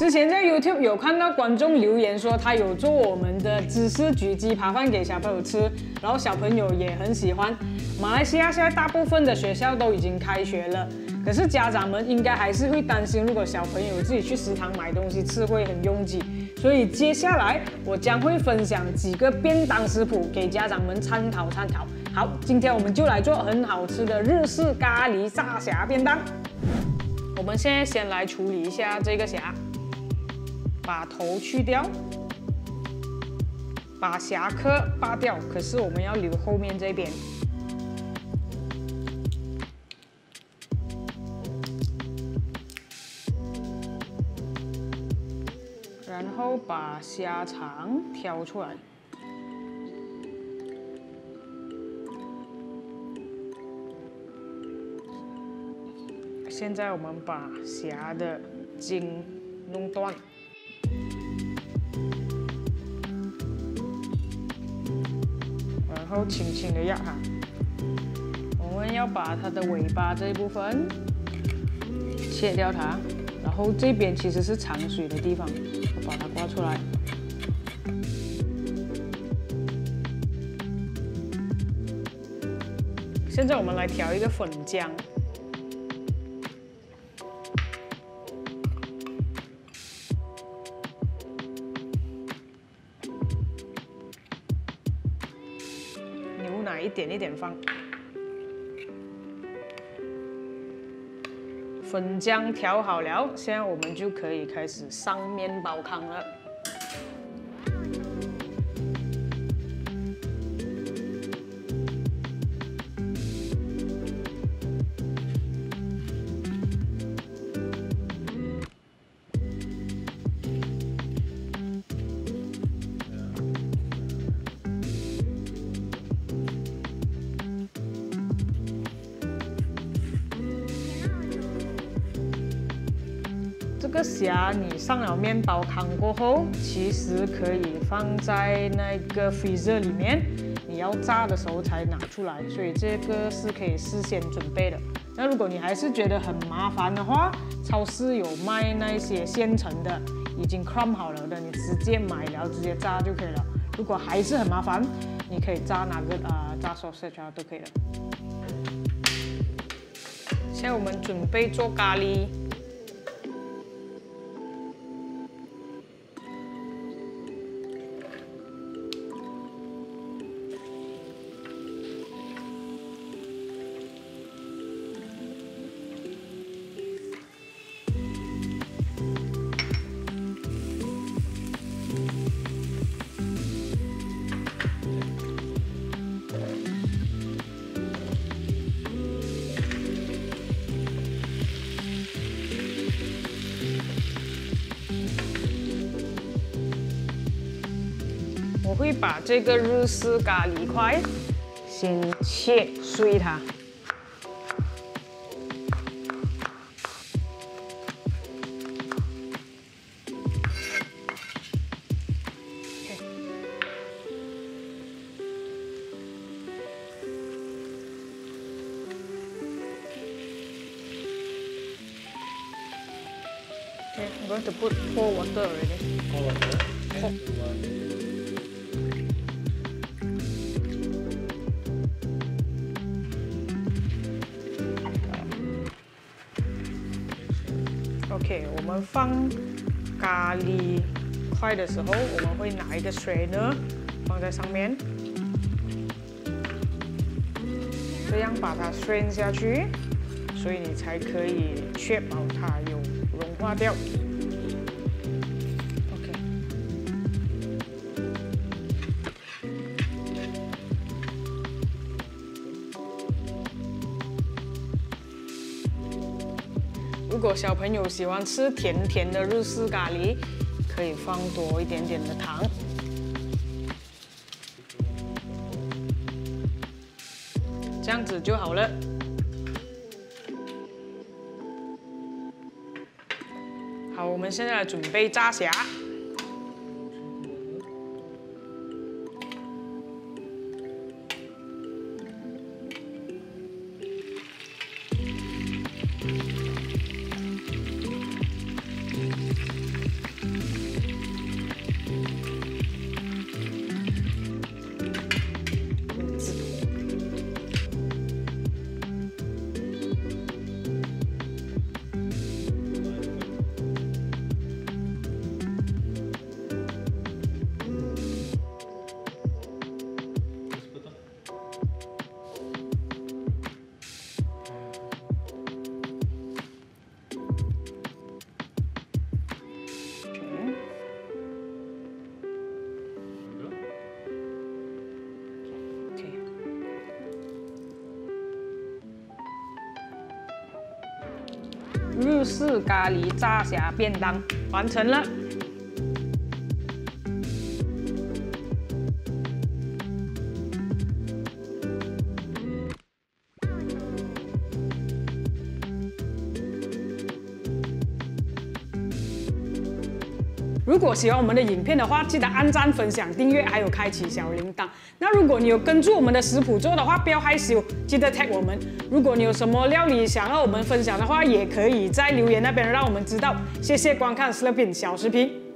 之前在 YouTube 有看到观众留言说他有做我们的芝士焗鸡扒饭给小朋友吃，然后小朋友也很喜欢。马来西亚现在大部分的学校都已经开学了，可是家长们应该还是会担心，如果小朋友自己去食堂买东西吃会很拥挤。所以接下来我将会分享几个便当食谱给家长们参考参考。好，今天我们就来做很好吃的日式咖喱炸虾便当。我们现在先来处理一下这个虾。 把头去掉，把虾壳扒掉，可是我们要留后面这边。然后把虾肠挑出来。现在我们把虾的筋弄断。 然后轻轻的压它，我们要把它的尾巴这一部分切掉它，然后这边其实是藏水的地方，我把它刮出来。现在我们来调一个粉浆。 一点一点放，粉浆调好了，现在我们就可以开始上面包糠了。这个虾你上了面包糠过后，其实可以放在那个 freezer 里面，你要炸的时候才拿出来，所以这个是可以事先准备的。那如果你还是觉得很麻烦的话，超市有卖那些现成的，已经 crumb 好了的，你直接买然后直接炸就可以了。如果还是很麻烦，你可以炸哪个炸 sausage 都可以了。现在我们准备做咖喱。 我会把这个日式咖喱块先切碎它。Okay, I'm going to put pour water already. Pour water. Pour. OK， 我们放咖喱块的时候，我们会拿一个 strainer 放在上面，这样把它 strain 下去，所以你才可以确保它有融化掉。OK， 如果小朋友喜欢吃甜甜的日式咖喱，可以放多一点点的糖。这样子就好了。好，我们现在来准备炸虾。日式咖喱炸虾便当完成了。如果喜欢我们的影片的话，记得按赞、分享、订阅，还有开启小铃铛。那如果你有跟住我们的食谱做的话，不要害羞，记得 tag 我们。如果你有什么料理想要我们分享的话，也可以在留言那边让我们知道。谢谢观看 Slurpin 小视频。